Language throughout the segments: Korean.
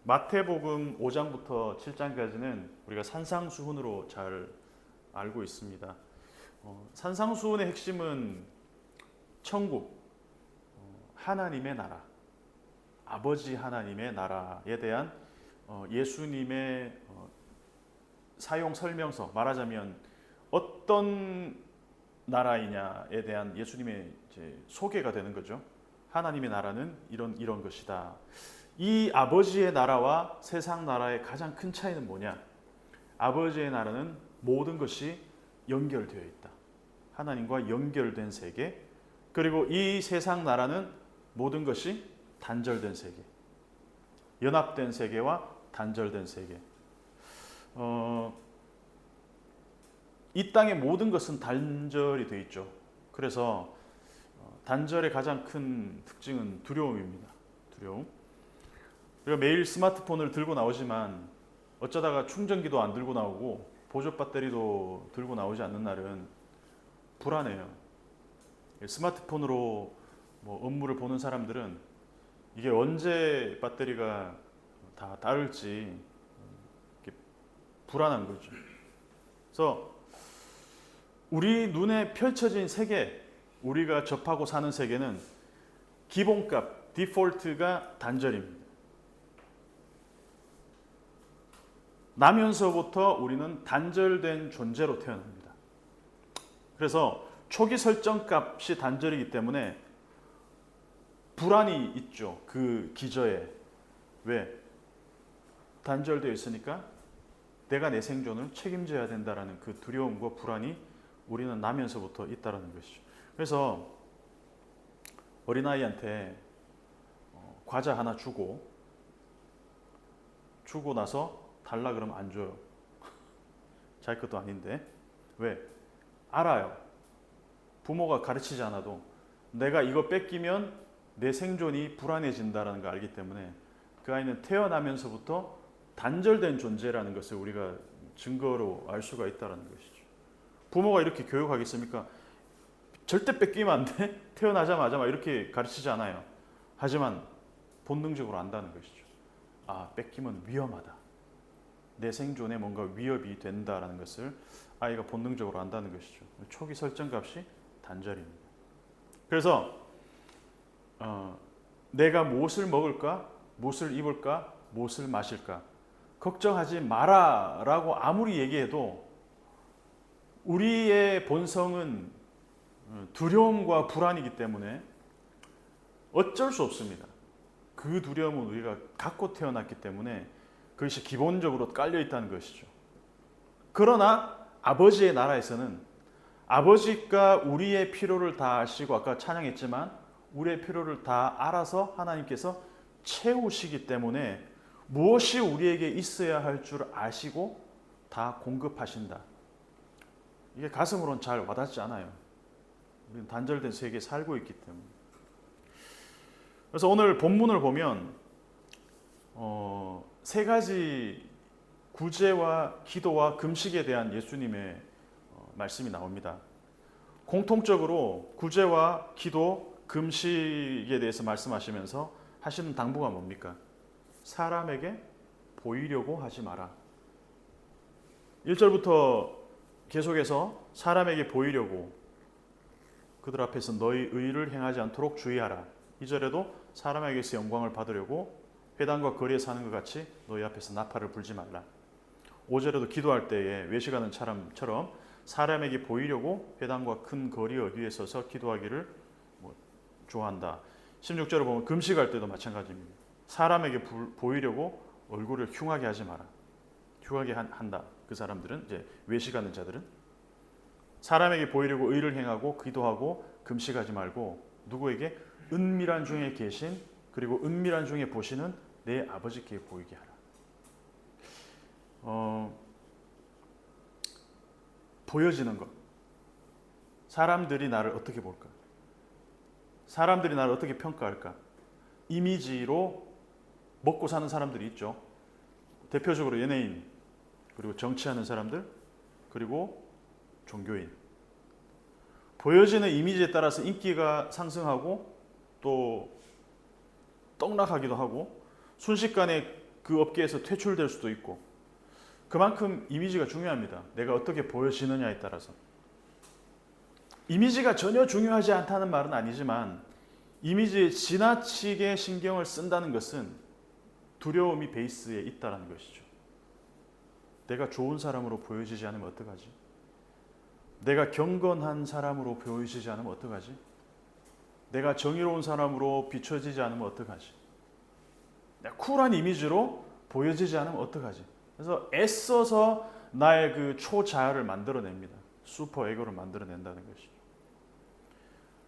마태복음 5장부터 7장까지는 우리가 산상수훈으로 잘 알고 있습니다. 산상수훈의 핵심은 천국, 하나님의 나라, 아버지 하나님의 나라에 대한 예수님의 사용 설명서, 말하자면 어떤 나라이냐에 대한 예수님의 이제 소개가 되는 거죠. 하나님의 나라는 이런 것이다. 이 아버지의 나라와 세상 나라의 가장 큰 차이는 뭐냐? 아버지의 나라는 모든 것이 연결되어 있다. 하나님과 연결된 세계. 그리고 이 세상 나라는 모든 것이 단절된 세계. 연합된 세계와 단절된 세계. 이 땅의 모든 것은 단절이 되어 있죠. 그래서 단절의 가장 큰 특징은 두려움입니다. 두려움. 우리가 매일 스마트폰을 들고 나오지만 어쩌다가 충전기도 안 들고 나오고 보조 배터리도 들고 나오지 않는 날은 불안해요. 스마트폰으로 업무를 보는 사람들은 이게 언제 배터리가 다 닳을지 불안한 거죠. 그래서 우리 눈에 펼쳐진 세계, 우리가 접하고 사는 세계는 기본값, 디폴트가 단절입니다. 나면서부터 우리는 단절된 존재로 태어납니다. 그래서 초기 설정 값이 단절이기 때문에 불안이 있죠. 그 기저에. 왜? 단절되어 있으니까 내가 내 생존을 책임져야 된다라는 그 두려움과 불안이 우리는 나면서부터 있다는 것이죠. 그래서 어린아이한테 과자 하나 주고 나서 달라 그러면 안 줘요. 자기 것도 아닌데. 왜? 알아요. 부모가 가르치지 않아도 내가 이거 뺏기면 내 생존이 불안해진다는 걸 알기 때문에 그 아이는 태어나면서부터 단절된 존재라는 것을 우리가 증거로 알 수가 있다는 것이죠. 부모가 이렇게 교육하겠습니까? 절대 뺏기면 안 돼. 태어나자마자 이렇게 가르치지 않아요. 하지만 본능적으로 안다는 것이죠. 아, 뺏기면 위험하다. 내 생존에 뭔가 위협이 된다는 것을 아이가 본능적으로 안다는 것이죠. 초기 설정 값이 단절입니다. 그래서 내가 무엇을 먹을까, 무엇을 입을까, 무엇을 마실까 걱정하지 마라 라고 아무리 얘기해도 우리의 본성은 두려움과 불안이기 때문에 어쩔 수 없습니다. 그 두려움은 우리가 갖고 태어났기 때문에 그것이 기본적으로 깔려 있다는 것이죠. 그러나 아버지의 나라에서는 아버지가 우리의 필요를 다 아시고 아까 찬양했지만 우리의 필요를 다 알아서 하나님께서 채우시기 때문에 무엇이 우리에게 있어야 할 줄 아시고 다 공급하신다. 이게 가슴으로는 잘 와닿지 않아요. 우리는 단절된 세계에 살고 있기 때문에. 그래서 오늘 본문을 보면 세 가지 구제와 기도와 금식에 대한 예수님의 말씀이 나옵니다. 공통적으로 구제와 기도, 금식에 대해서 말씀하시면서 하시는 당부가 뭡니까? 사람에게 보이려고 하지 마라. 1절부터 계속해서 사람에게 보이려고 그들 앞에서 너희 의를 행하지 않도록 주의하라. 2절에도 사람에게서 영광을 받으려고 회당과 거리에 사는 것 같이 너희 앞에서 나팔을 불지 말라. 5절에도 기도할 때에 외식하는 사람처럼 사람에게 보이려고 회당과 큰 거리 어귀에 서서 기도하기를 좋아한다. 16절을 보면 금식할 때도 마찬가지입니다. 사람에게 보이려고 얼굴을 흉하게 하지 마라. 흉하게 한다. 그 사람들은 이제 외식하는 자들은 사람에게 보이려고 의를 행하고 기도하고 금식하지 말고 누구에게 은밀한 중에 계신 그리고 은밀한 중에 보시는 내 아버지께 보이게 하라. 보여지는 것. 사람들이 나를 어떻게 볼까? 사람들이 나를 어떻게 평가할까? 이미지로 먹고 사는 사람들이 있죠. 대표적으로 연예인, 그리고 정치하는 사람들, 그리고 종교인. 보여지는 이미지에 따라서 인기가 상승하고 또 떡락하기도 하고 순식간에 그 업계에서 퇴출될 수도 있고 그만큼 이미지가 중요합니다. 내가 어떻게 보여지느냐에 따라서. 이미지가 전혀 중요하지 않다는 말은 아니지만 이미지에 지나치게 신경을 쓴다는 것은 두려움이 베이스에 있다는 것이죠. 내가 좋은 사람으로 보여지지 않으면 어떡하지? 내가 경건한 사람으로 보여지지 않으면 어떡하지? 내가 정의로운 사람으로 비춰지지 않으면 어떡하지? 내가 쿨한 이미지로 보여지지 않으면 어떡하지? 그래서 애써서 나의 그 초자아를 만들어냅니다. 슈퍼 에고를 만들어낸다는 것이죠.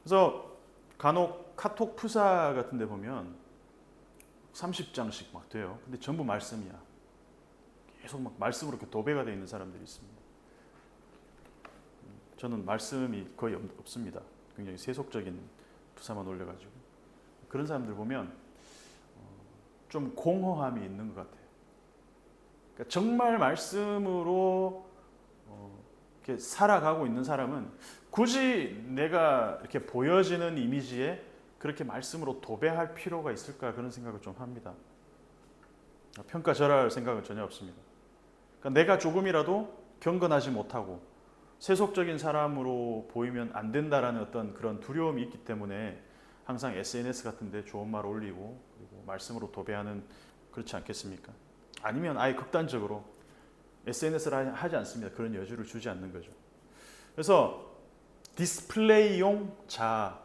그래서 간혹 카톡 프사 같은 데 보면 30장씩 막 돼요. 근데 전부 말씀이야. 계속 막 말씀으로 이렇게 도배가 되어 있는 사람들이 있습니다. 저는 말씀이 거의 없습니다. 굉장히 세속적인 프사만 올려가지고. 그런 사람들 보면 좀 공허함이 있는 것 같아요. 그러니까 정말 말씀으로 이렇게 살아가고 있는 사람은 굳이 내가 이렇게 보여지는 이미지에 그렇게 말씀으로 도배할 필요가 있을까 그런 생각을 좀 합니다. 평가절하할 생각은 전혀 없습니다. 그러니까 내가 조금이라도 경건하지 못하고 세속적인 사람으로 보이면 안 된다라는 어떤 그런 두려움이 있기 때문에 항상 SNS 같은 데 좋은 말 올리고 그리고 말씀으로 도배하는 그렇지 않겠습니까? 아니면 아예 극단적으로 SNS를 하지 않습니다. 그런 여지를 주지 않는 거죠. 그래서 디스플레이용 자아,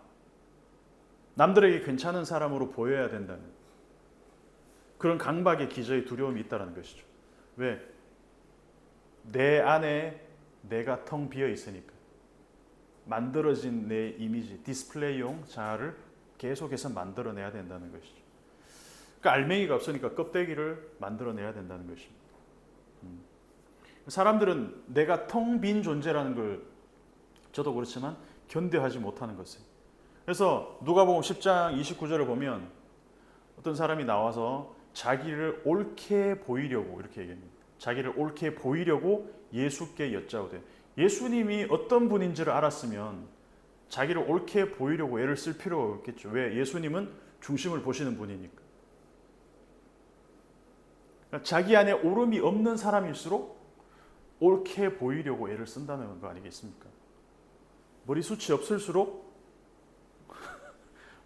남들에게 괜찮은 사람으로 보여야 된다는 그런 강박의 기저의 두려움이 있다는 것이죠. 왜? 내 안에 내가 텅 비어 있으니까. 만들어진 내 이미지, 디스플레이용 자아를 계속해서 만들어내야 된다는 것이죠. 그러니까 알맹이가 없으니까 껍데기를 만들어내야 된다는 것입니다. 사람들은 내가 텅 빈 존재라는 걸 저도 그렇지만 견뎌하지 못하는 것을. 그래서 누가복음 10장 29절을 보면 어떤 사람이 나와서 자기를 옳게 보이려고 이렇게 얘기합니다. 자기를 옳게 보이려고 예수께 여짜오되, 예수님이 어떤 분인지를 알았으면 자기를 옳게 보이려고 애를 쓸 필요가 없겠죠. 왜? 예수님은 중심을 보시는 분이니까. 그러니까 자기 안에 오름이 없는 사람일수록 옳게 보이려고 애를 쓴다는 거 아니겠습니까? 머리숱이 없을수록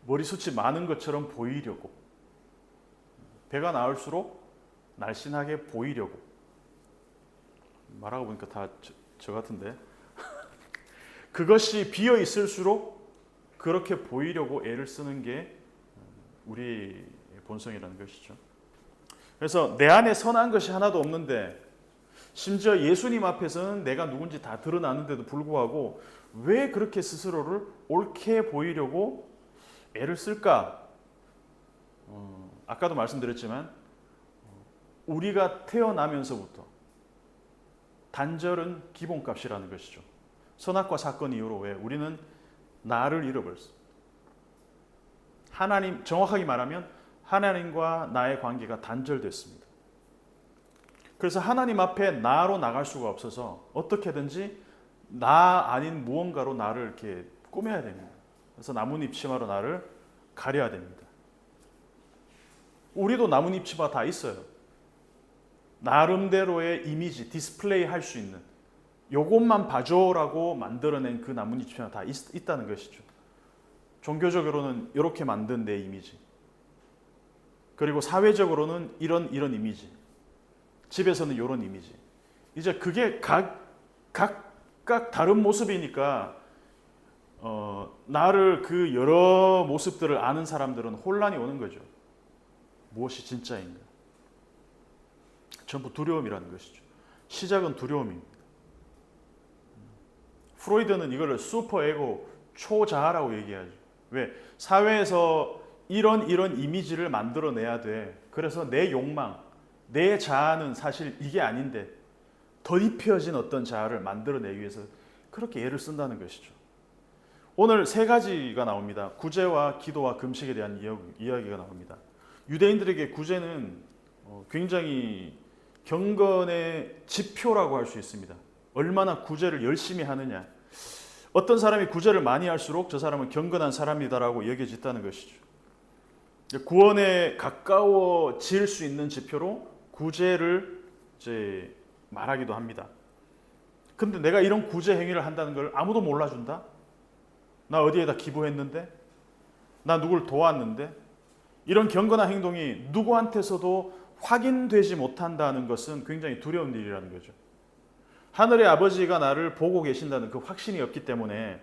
머리숱이 많은 것처럼 보이려고, 배가 나올수록 날씬하게 보이려고. 말하고 보니까 다 저 같은데 그것이 비어 있을수록 그렇게 보이려고 애를 쓰는 게 우리 본성이라는 것이죠. 그래서 내 안에 선한 것이 하나도 없는데, 심지어 예수님 앞에서는 내가 누군지 다 드러나는데도 불구하고 왜 그렇게 스스로를 옳게 보이려고 애를 쓸까? 아까도 말씀드렸지만 우리가 태어나면서부터 단절은 기본값이라는 것이죠. 선악과 사건 이후로 왜 우리는 나를 잃어버렸어. 하나님, 정확하게 말하면 하나님과 나의 관계가 단절됐습니다. 그래서 하나님 앞에 나로 나갈 수가 없어서 어떻게든지 나 아닌 무언가로 나를 이렇게 꾸며야 됩니다. 그래서 나뭇잎 치마로 나를 가려야 됩니다. 우리도 나뭇잎 치마 다 있어요. 나름대로의 이미지, 디스플레이 할 수 있는, 요것만 봐줘라고 만들어낸 그 나뭇잎 치마 다 있다는 것이죠. 종교적으로는 이렇게 만든 내 이미지, 그리고 사회적으로는 이런 이미지, 집에서는 이런 이미지. 이제 그게 각각 다른 모습이니까 나를 그 여러 모습들을 아는 사람들은 혼란이 오는 거죠. 무엇이 진짜인가? 전부 두려움이라는 것이죠. 시작은 두려움입니다. 프로이드는 이걸 슈퍼에고, 초자아라고 얘기하죠. 왜? 사회에서 이런 이미지를 만들어내야 돼. 그래서 내 욕망, 내 자아는 사실 이게 아닌데 더 입혀진 어떤 자아를 만들어내기 위해서 그렇게 애를 쓴다는 것이죠. 오늘 세 가지가 나옵니다. 구제와 기도와 금식에 대한 이야기가 나옵니다. 유대인들에게 구제는 굉장히 경건의 지표라고 할 수 있습니다. 얼마나 구제를 열심히 하느냐. 어떤 사람이 구제를 많이 할수록 저 사람은 경건한 사람이다라고 여겨졌다는 것이죠. 구원에 가까워질 수 있는 지표로 구제를 이제 말하기도 합니다. 근데 내가 이런 구제 행위를 한다는 걸 아무도 몰라준다? 나 어디에다 기부했는데? 나 누굴 도왔는데? 이런 경건한 행동이 누구한테서도 확인되지 못한다는 것은 굉장히 두려운 일이라는 거죠. 하늘의 아버지가 나를 보고 계신다는 그 확신이 없기 때문에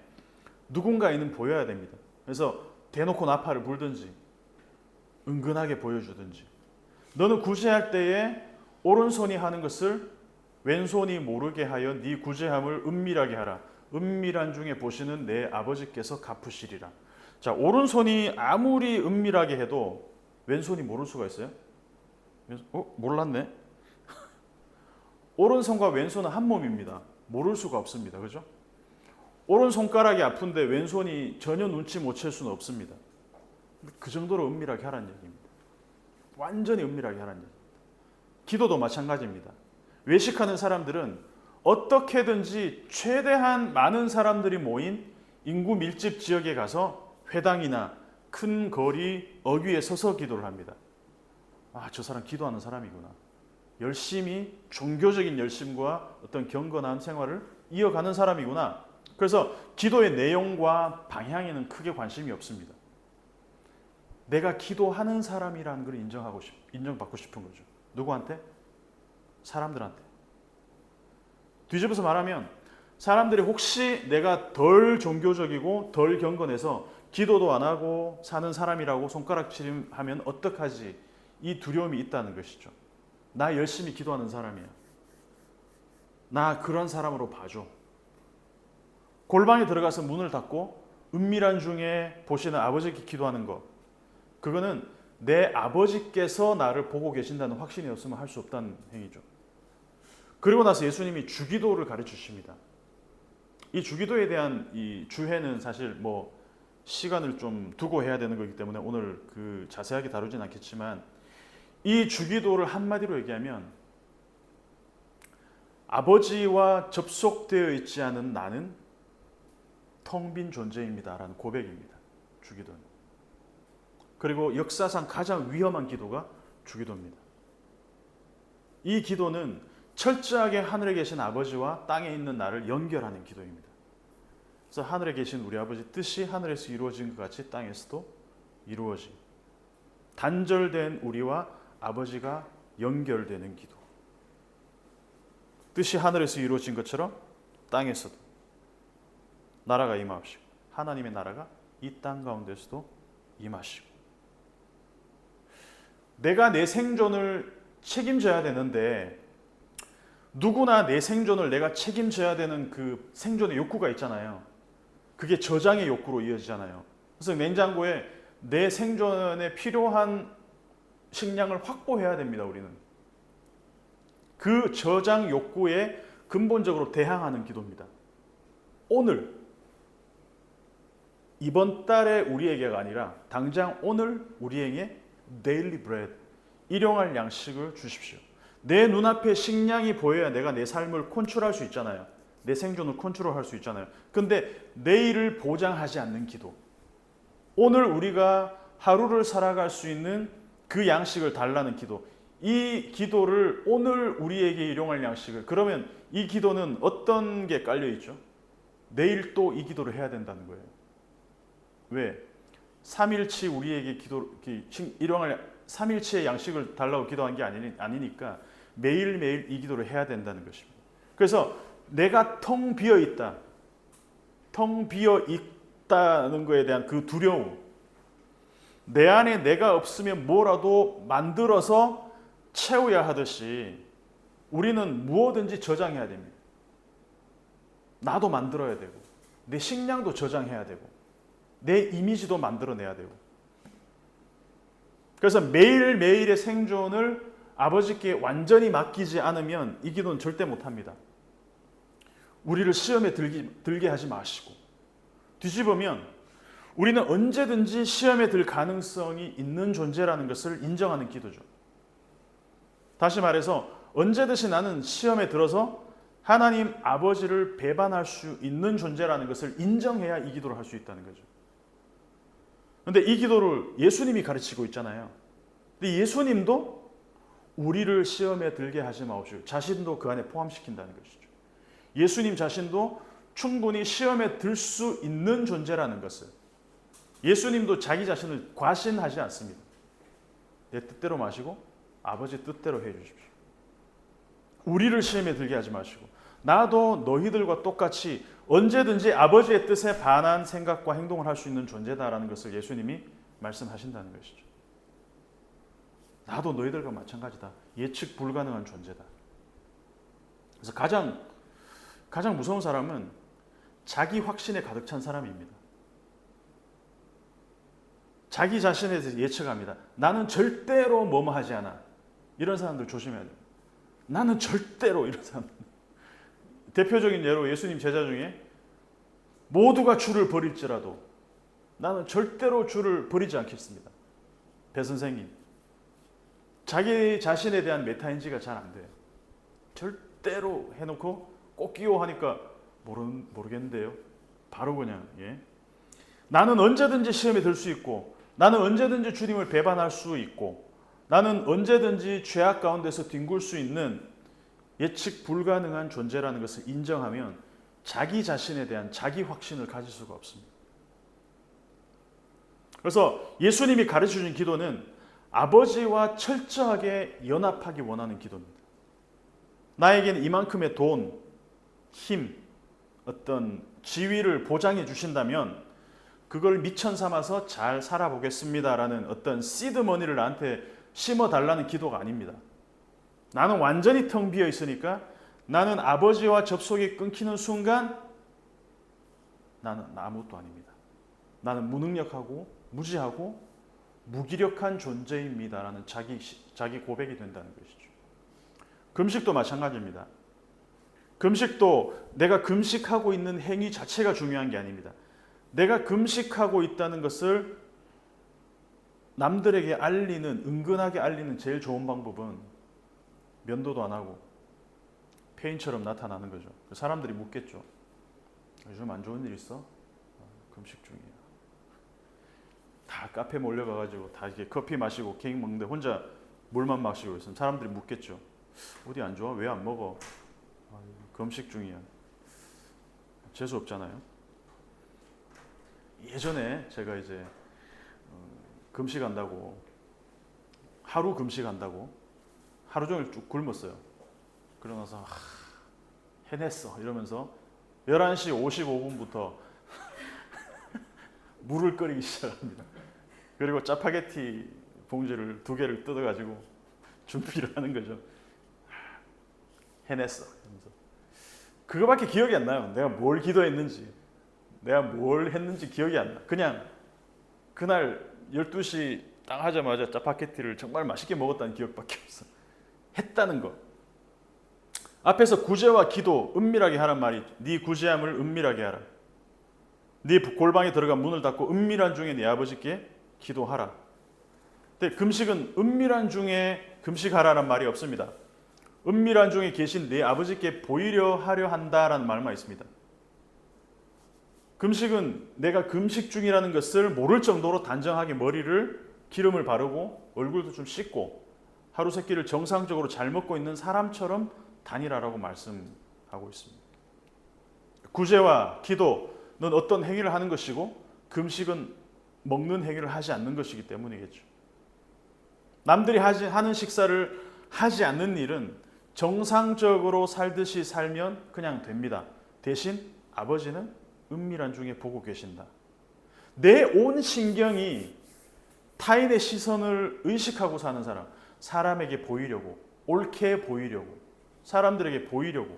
누군가에는 보여야 됩니다. 그래서 대놓고 나팔을 불든지 은근하게 보여주든지, 너는 구제할 때에 오른손이 하는 것을 왼손이 모르게 하여 네 구제함을 은밀하게 하라. 은밀한 중에 보시는 내 아버지께서 갚으시리라. 자, 오른손이 아무리 은밀하게 해도 왼손이 모를 수가 있어요? 몰랐네. 오른손과 왼손은 한 몸입니다. 모를 수가 없습니다. 그죠? 오른손가락이 아픈데 왼손이 전혀 눈치 못 챌 수는 없습니다. 그 정도로 은밀하게 하라는 얘기입니다. 완전히 은밀하게 하라는 얘기입니다. 기도도 마찬가지입니다. 외식하는 사람들은 어떻게든지 최대한 많은 사람들이 모인 인구 밀집 지역에 가서 회당이나 큰 거리 어귀에 서서 기도를 합니다. 아, 저 사람 기도하는 사람이구나. 열심히 종교적인 열심과 어떤 경건한 생활을 이어가는 사람이구나. 그래서 기도의 내용과 방향에는 크게 관심이 없습니다. 내가 기도하는 사람이라는 걸 인정받고 싶은 거죠. 누구한테? 사람들한테. 뒤집어서 말하면 사람들이 혹시 내가 덜 종교적이고 덜 경건해서 기도도 안 하고 사는 사람이라고 손가락질하면 어떡하지? 이 두려움이 있다는 것이죠. 나 열심히 기도하는 사람이야. 나 그런 사람으로 봐줘. 골방에 들어가서 문을 닫고 은밀한 중에 보시는 아버지께 기도하는 것, 그거는 내 아버지께서 나를 보고 계신다는 확신이 없으면 할 수 없다는 행위죠. 그리고 나서 예수님이 주기도를 가르치십니다. 이 주기도에 대한 이 주해는 사실 시간을 좀 두고 해야 되는 거기 때문에 오늘 자세하게 다루진 않겠지만, 이 주기도를 한마디로 얘기하면 아버지와 접속되어 있지 않은 나는 텅 빈 존재입니다라는 고백입니다. 주기도는. 그리고 역사상 가장 위험한 기도가 주기도입니다. 이 기도는 철저하게 하늘에 계신 아버지와 땅에 있는 나를 연결하는 기도입니다. 그래서 하늘에 계신 우리 아버지 뜻이 하늘에서 이루어진 것 같이 땅에서도 이루어진, 단절된 우리와 아버지가 연결되는 기도. 뜻이 하늘에서 이루어진 것처럼 땅에서도 나라가 임하옵시고, 하나님의 나라가 이 땅 가운데서도 임하시고. 내가 내 생존을 책임져야 되는데, 누구나 내 생존을 내가 책임져야 되는 그 생존의 욕구가 있잖아요. 그게 저장의 욕구로 이어지잖아요. 그래서 냉장고에 내 생존에 필요한 식량을 확보해야 됩니다. 우리는 그 저장 욕구에 근본적으로 대항하는 기도입니다. 오늘, 이번 달에 우리에게가 아니라 당장 오늘 우리에게 daily bread, 일용할 양식을 주십시오. 내 눈앞에 식량이 보여야 내가 내 삶을 컨트롤할 수 있잖아요. 내 생존을 컨트롤할 수 있잖아요. 근데 내일을 보장하지 않는 기도, 오늘 우리가 하루를 살아갈 수 있는 그 양식을 달라는 기도, 이 기도를 오늘 우리에게 일용할 양식을, 그러면 이 기도는 어떤 게 깔려있죠? 내일 또 이 기도를 해야 된다는 거예요. 왜? 3일치 우리에게 일용할 3일치의 양식을 달라고 기도한 게 아니니까 매일매일 이 기도를 해야 된다는 것입니다. 그래서 내가 텅 비어 있다, 텅 비어 있다는 것에 대한 그 두려움, 내 안에 내가 없으면 뭐라도 만들어서 채워야 하듯이 우리는 무엇든지 저장해야 됩니다. 나도 만들어야 되고, 내 식량도 저장해야 되고, 내 이미지도 만들어내야 되고. 그래서 매일매일의 생존을 아버지께 완전히 맡기지 않으면 이 기도는 절대 못합니다. 우리를 시험에 들게 하지 마시고. 뒤집으면 우리는 언제든지 시험에 들 가능성이 있는 존재라는 것을 인정하는 기도죠. 다시 말해서 언제든지 나는 시험에 들어서 하나님 아버지를 배반할 수 있는 존재라는 것을 인정해야 이 기도를 할 수 있다는 거죠. 그런데 이 기도를 예수님이 가르치고 있잖아요. 근데 예수님도 우리를 시험에 들게 하지 마옵시고 자신도 그 안에 포함시킨다는 것이죠. 예수님 자신도 충분히 시험에 들 수 있는 존재라는 것을, 예수님도 자기 자신을 과신하지 않습니다. 내 뜻대로 마시고 아버지 뜻대로 해 주십시오. 우리를 시험에 들게 하지 마시고 나도 너희들과 똑같이 언제든지 아버지의 뜻에 반한 생각과 행동을 할 수 있는 존재다라는 것을 예수님이 말씀하신다는 것이죠. 나도 너희들과 마찬가지다. 예측 불가능한 존재다. 그래서 가장 무서운 사람은 자기 확신에 가득 찬 사람입니다. 자기 자신에 대해서 예측합니다. 나는 절대로 뭐뭐 하지 않아. 이런 사람들 조심해야 돼요. 나는 절대로, 이런 사람. 대표적인 예로 예수님 제자 중에 모두가 주를 버릴지라도 나는 절대로 주를 버리지 않겠습니다. 배 선생님. 자기 자신에 대한 메타인지가 잘 안 돼요. 절대로 해놓고 꼭 끼워하니까 모르겠는데요. 바로 그냥 나는 언제든지 시험에 들 수 있고 나는 언제든지 주님을 배반할 수 있고 나는 언제든지 죄악 가운데서 뒹굴 수 있는 예측 불가능한 존재라는 것을 인정하면 자기 자신에 대한 자기 확신을 가질 수가 없습니다. 그래서 예수님이 가르쳐준 기도는 아버지와 철저하게 연합하기 원하는 기도입니다. 나에게는 이만큼의 돈, 힘, 어떤 지위를 보장해 주신다면 그걸 미천 삼아서 잘 살아보겠습니다라는 어떤 시드머니를 나한테 심어달라는 기도가 아닙니다. 나는 완전히 텅 비어 있으니까 나는 아버지와 접속이 끊기는 순간 나는 아무것도 아닙니다. 나는 무능력하고 무지하고 무기력한 존재입니다라는 자기 고백이 된다는 것이죠. 금식도 마찬가지입니다. 금식도 내가 금식하고 있는 행위 자체가 중요한 게 아닙니다. 내가 금식하고 있다는 것을 남들에게 알리는, 은근하게 알리는 제일 좋은 방법은 면도도 안 하고 폐인처럼 나타나는 거죠. 사람들이 묻겠죠. 요즘 안 좋은 일 있어? 금식 중이야. 다 카페 몰려가가지고 다 이렇게 커피 마시고 케이크 먹는데 혼자 물만 마시고 있으면 사람들이 묻겠죠. 어디 안 좋아? 왜 안 먹어? 금식 중이야. 재수 없잖아요. 예전에 제가 이제 금식한다고, 하루 금식한다고 하루 종일 쭉 굶었어요. 그러고 나서 해냈어 이러면서 11시 55분부터 물을 끓이기 시작합니다. 그리고 짜파게티 봉지를 2개를 뜯어가지고 준비를 하는 거죠. 해냈어. 이러면서. 그거밖에 기억이 안 나요. 내가 뭘 기도했는지, 내가 뭘 했는지 기억이 안 나. 그냥 그날 12시 딱 하자마자 짜파게티를 정말 맛있게 먹었다는 기억밖에 없어. 했다는 거. 앞에서 구제와 기도 은밀하게 하란 말이, 네 구제함을 은밀하게 하라. 네 골방에 들어가 문을 닫고 은밀한 중에 네 아버지께 기도하라. 근데 금식은 은밀한 중에 금식하라는 말이 없습니다. 은밀한 중에 계신 네 아버지께 보이려 하려 한다라는 말만 있습니다. 금식은 내가 금식 중이라는 것을 모를 정도로 단정하게 머리를 기름을 바르고 얼굴도 좀 씻고 하루 세 끼를 정상적으로 잘 먹고 있는 사람처럼 다니라라고 말씀하고 있습니다. 구제와 기도는 어떤 행위를 하는 것이고 금식은 먹는 행위를 하지 않는 것이기 때문이겠죠. 남들이 하는 식사를 하지 않는 일은 정상적으로 살듯이 살면 그냥 됩니다. 대신 아버지는 은밀한 중에 보고 계신다. 내 온 신경이 타인의 시선을 의식하고 사는 사람, 사람에게 보이려고, 옳게 보이려고, 사람들에게 보이려고,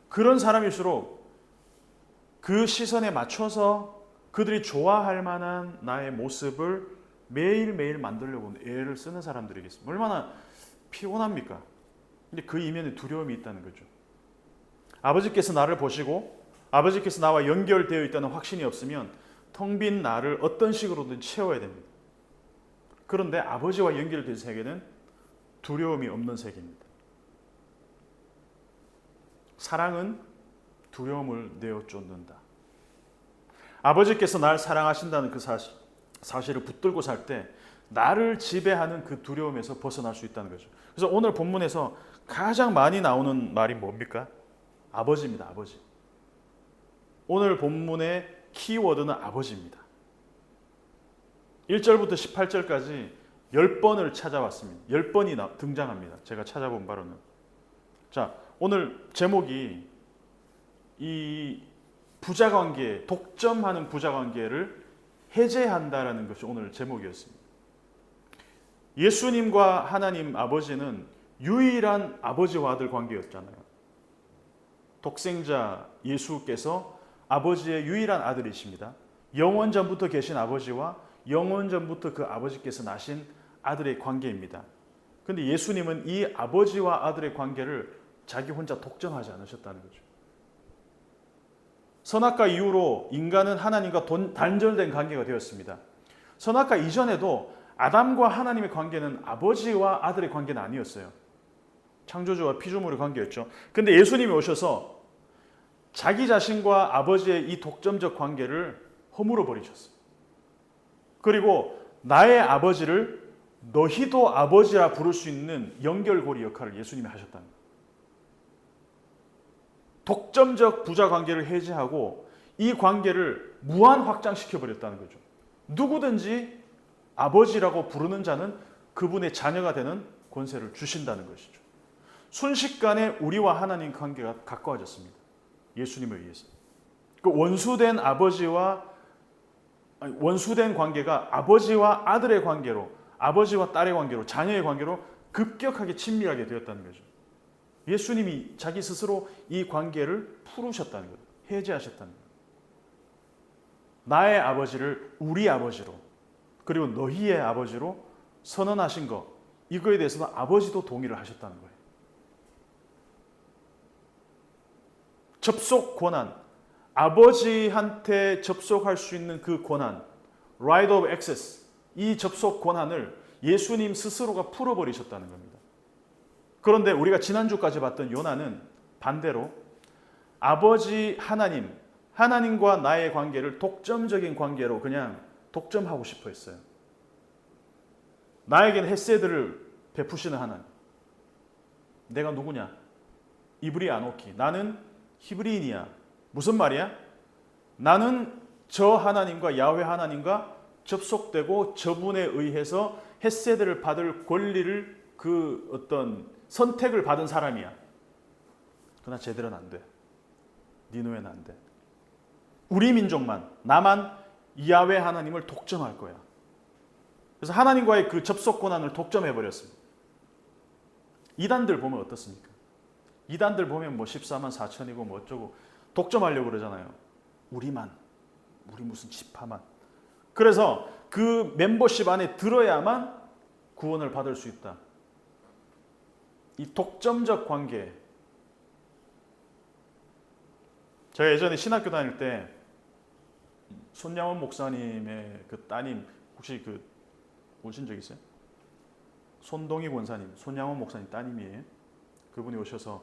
그런 사람일수록 그 시선에 맞춰서 그들이 좋아할 만한 나의 모습을 매일매일 만들려고 애를 쓰는 사람들이겠습니다. 얼마나 피곤합니까? 근데 그 이면에 두려움이 있다는 거죠. 아버지께서 나를 보시고 아버지께서 나와 연결되어 있다는 확신이 없으면 텅 빈 나를 어떤 식으로든 채워야 됩니다. 그런데 아버지와 연결된 세계는 두려움이 없는 세계입니다. 사랑은 두려움을 내어 쫓는다. 아버지께서 날 사랑하신다는 그 사실을 붙들고 살 때 나를 지배하는 그 두려움에서 벗어날 수 있다는 거죠. 그래서 오늘 본문에서 가장 많이 나오는 말이 뭡니까? 아버지입니다. 아버지. 오늘 본문의 키워드는 아버지입니다. 1절부터 18절까지 10번을 찾아왔습니다. 10번이 등장합니다. 제가 찾아본 바로는. 자, 오늘 제목이 이 부자관계, 독점하는 부자관계를 해제한다라는 것이 오늘 제목이었습니다. 예수님과 하나님 아버지는 유일한 아버지와 아들 관계였잖아요. 독생자 예수께서 아버지의 유일한 아들이십니다. 영원 전부터 계신 아버지와 영원 전부터 그 아버지께서 나신 아들의 관계입니다. 그런데 예수님은 이 아버지와 아들의 관계를 자기 혼자 독점하지 않으셨다는 거죠. 선악과 이후로 인간은 하나님과 단절된 관계가 되었습니다. 선악과 이전에도 아담과 하나님의 관계는 아버지와 아들의 관계는 아니었어요. 창조주와 피조물의 관계였죠. 그런데 예수님이 오셔서 자기 자신과 아버지의 이 독점적 관계를 허물어 버리셨어요. 그리고 나의 아버지를 너희도 아버지라 부를 수 있는 연결고리 역할을 예수님이 하셨다는 거예요. 독점적 부자 관계를 해제하고 이 관계를 무한 확장시켜 버렸다는 거죠. 누구든지 아버지라고 부르는 자는 그분의 자녀가 되는 권세를 주신다는 것이죠. 순식간에 우리와 하나님 관계가 가까워졌습니다. 예수님에 의해서. 그 원수된 관계가 아버지와 아들의 관계로, 아버지와 딸의 관계로, 자녀의 관계로 급격하게 친밀하게 되었다는 거죠. 예수님이 자기 스스로 이 관계를 풀으셨다는 거예요. 해제하셨다는 거예요. 나의 아버지를 우리 아버지로, 그리고 너희의 아버지로 선언하신 것, 이거에 대해서는 아버지도 동의를 하셨다는 거예요. 접속 권한, 아버지한테 접속할 수 있는 그 권한, right of access, 이 접속 권한을 예수님 스스로가 풀어버리셨다는 겁니다. 그런데 우리가 지난주까지 봤던 요나는 반대로 아버지 하나님, 하나님과 나의 관계를 독점적인 관계로 그냥 독점하고 싶어 했어요. 나에게는 헤세드를 베푸시는 하나님. 내가 누구냐? 이브리 아노키. 나는 히브리인이야. 무슨 말이야? 나는 저 하나님과 야훼 하나님과 접속되고 저분에 의해서 헤세드를 받을 권리를 그 어떤 선택을 받은 사람이야. 그러나 제대로는 안 돼. 니누에는 안 돼. 우리 민족만, 나만 야훼 하나님을 독점할 거야. 그래서 하나님과의 그 접속 권한을 독점해버렸습니다. 이단들 보면 어떻습니까? 이단들 보면 뭐 14만 4천이고 뭐 어쩌고 독점하려고 그러잖아요. 우리만, 우리 무슨 지파만. 그래서 그 멤버십 안에 들어야만 구원을 받을 수 있다. 이 독점적 관계. 제가 예전에 신학교 다닐 때 손양원 목사님의 그 따님 혹시 그 오신 적 있어요? 손동희 권사님, 손양원 목사님 따님이에요. 그분이 오셔서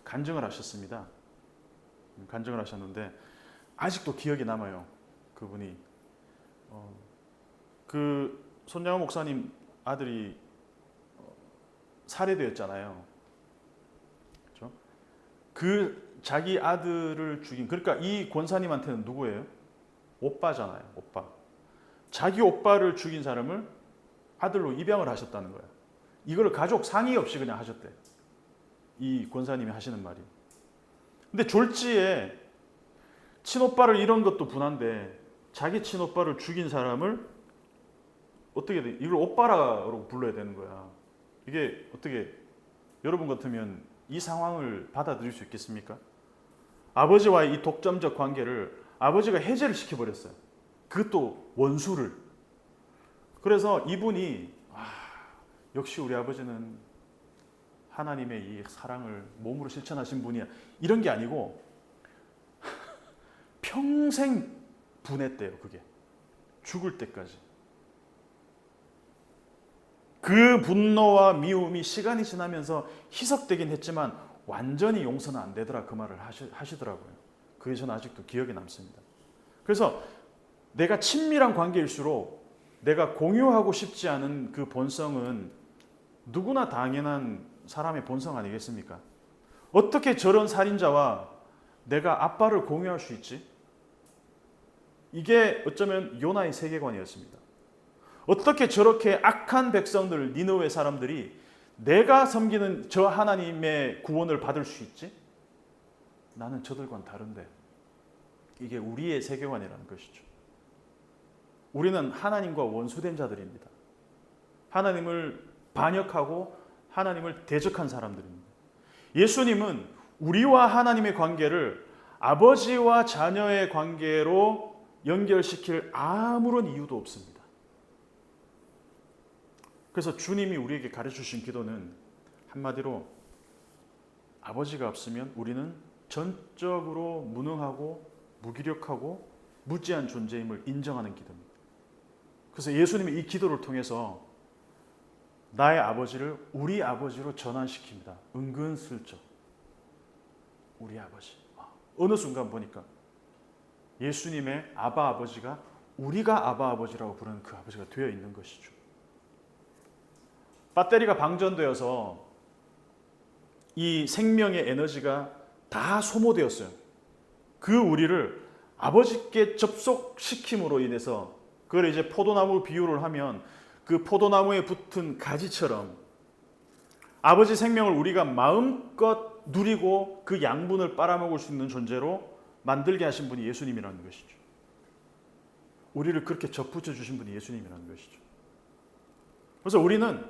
간증을 하셨습니다. 간증을 하셨는데 아직도 기억이 남아요. 그분이 그 손양원 목사님 아들이 살해되었잖아요. 그렇죠? 그 자기 아들을 죽인, 그러니까 이 권사님한테는 누구예요? 오빠잖아요. 오빠. 자기 오빠를 죽인 사람을 아들로 입양을 하셨다는 거예요. 이거를 가족 상의 없이 그냥 하셨대. 이 권사님이 하시는 말이. 근데 졸지에 친오빠를 잃은 것도 분한데 자기 친오빠를 죽인 사람을 어떻게 돼? 이걸 오빠라고 불러야 되는 거야. 이게 어떻게 여러분 같으면 이 상황을 받아들일 수 있겠습니까? 아버지와의 이 독점적 관계를 아버지가 해제를 시켜버렸어요. 그것도 원수를. 그래서 이분이 역시 우리 아버지는 하나님의 이 사랑을 몸으로 실천하신 분이야. 이런 게 아니고 평생 분했대요. 그게. 죽을 때까지. 그 분노와 미움이 시간이 지나면서 희석되긴 했지만 완전히 용서는 안 되더라. 그 말을 하시더라고요. 그게 저는 아직도 기억에 남습니다. 그래서 내가 친밀한 관계일수록 내가 공유하고 싶지 않은 그 본성은 누구나 당연한 사람의 본성 아니겠습니까? 어떻게 저런 살인자와 내가 아빠를 공유할 수 있지? 이게 어쩌면 요나의 세계관이었습니다. 어떻게 저렇게 악한 백성들, 니느웨 사람들이 내가 섬기는 저 하나님의 구원을 받을 수 있지? 나는 저들과는 다른데. 이게 우리의 세계관이라는 것이죠. 우리는 하나님과 원수된 자들입니다. 하나님을 반역하고 하나님을 대적한 사람들입니다. 예수님은 우리와 하나님의 관계를 아버지와 자녀의 관계로 연결시킬 아무런 이유도 없습니다. 그래서 주님이 우리에게 가르쳐주신 기도는 한마디로 아버지가 없으면 우리는 전적으로 무능하고 무기력하고 무지한 존재임을 인정하는 기도입니다. 그래서 예수님이 이 기도를 통해서 나의 아버지를 우리 아버지로 전환시킵니다. 은근슬쩍 우리 아버지. 어느 순간 보니까 예수님의 아바 아버지가 우리가 아바 아버지라고 부르는 그 아버지가 되어 있는 것이죠. 배터리가 방전되어서 이 생명의 에너지가 다 소모되었어요. 그 우리를 아버지께 접속시킴으로 인해서 그걸 이제 포도나무 비유를 하면 그 포도나무에 붙은 가지처럼 아버지 생명을 우리가 마음껏 누리고 그 양분을 빨아먹을 수 있는 존재로 만들게 하신 분이 예수님이라는 것이죠. 우리를 그렇게 접붙여 주신 분이 예수님이라는 것이죠. 그래서 우리는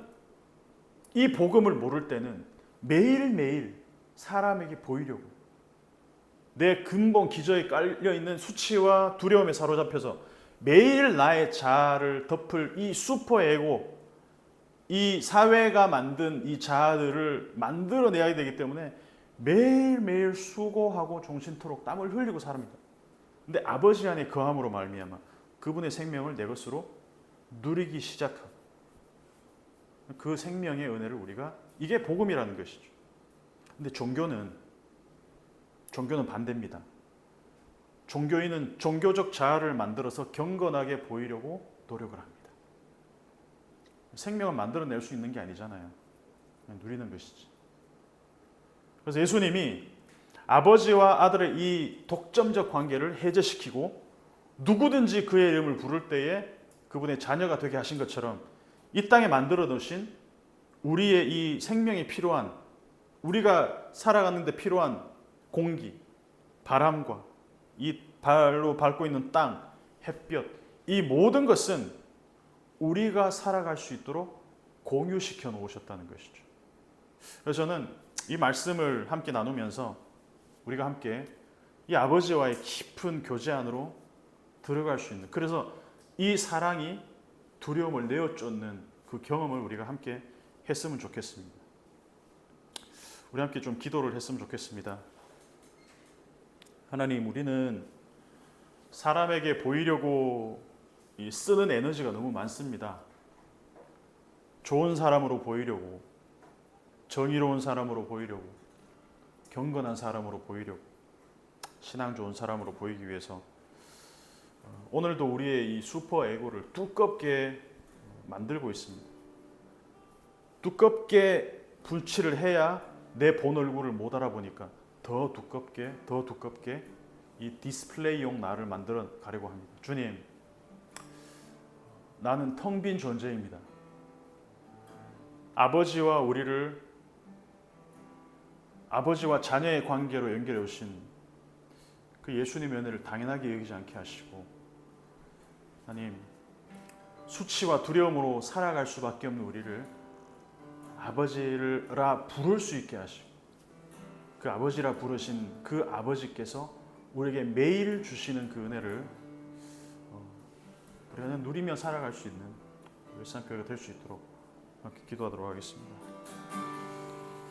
이 복음을 모를 때는 매일매일 사람에게 보이려고 내 근본 기저에 깔려있는 수치와 두려움에 사로잡혀서 매일 나의 자아를 덮을 이 슈퍼에고, 이 사회가 만든 이 자아들을 만들어내야 되기 때문에 매일매일 수고하고 종신토록 땀을 흘리고 삽니다. 근데 아버지 안에 거함으로 말미암아 그분의 생명을 내 것으로 누리기 시작하고 그 생명의 은혜를 우리가, 이게 복음이라는 것이죠. 근데 종교는 반대입니다. 종교인은 종교적 자아를 만들어서 경건하게 보이려고 노력을 합니다. 생명을 만들어낼 수 있는 게 아니잖아요. 그냥 누리는 것이지. 그래서 예수님이 아버지와 아들의 이 독점적 관계를 해제시키고 누구든지 그의 이름을 부를 때에 그분의 자녀가 되게 하신 것처럼 이 땅에 만들어 놓으신 우리의 이 생명이 필요한, 우리가 살아가는데 필요한 공기, 바람과 이 발로 밟고 있는 땅, 햇볕, 이 모든 것은 우리가 살아갈 수 있도록 공유시켜 놓으셨다는 것이죠. 그래서 저는 이 말씀을 함께 나누면서 우리가 함께 이 아버지와의 깊은 교제 안으로 들어갈 수 있는, 그래서 이 사랑이 두려움을 내어쫓는 그 경험을 우리가 함께 했으면 좋겠습니다. 우리 함께 좀 기도를 했으면 좋겠습니다. 하나님, 우리는 사람에게 보이려고 쓰는 에너지가 너무 많습니다. 좋은 사람으로 보이려고, 정의로운 사람으로 보이려고, 경건한 사람으로 보이려고, 신앙 좋은 사람으로 보이기 위해서 오늘도 우리의 이 슈퍼 에고를 두껍게 만들고 있습니다. 두껍게 분칠을 해야 내 본 얼굴을 못 알아보니까 더 두껍게 이 디스플레이용 나를 만들어 가려고 합니다. 주님, 나는 텅 빈 존재입니다. 아버지와 자녀의 관계로 연결해 오신 그 예수님의 은혜를 당연하게 여기지 않게 하시고, 하나님, 수치와 두려움으로 살아갈 수밖에 없는 우리를 아버지라 부를 수 있게 하시고, 그 아버지라 부르신 그 아버지께서 우리에게 매일 주시는 그 은혜를 우리가 누리며 살아갈 수 있는 일상교회가 될 수 있도록 기도하도록 하겠습니다.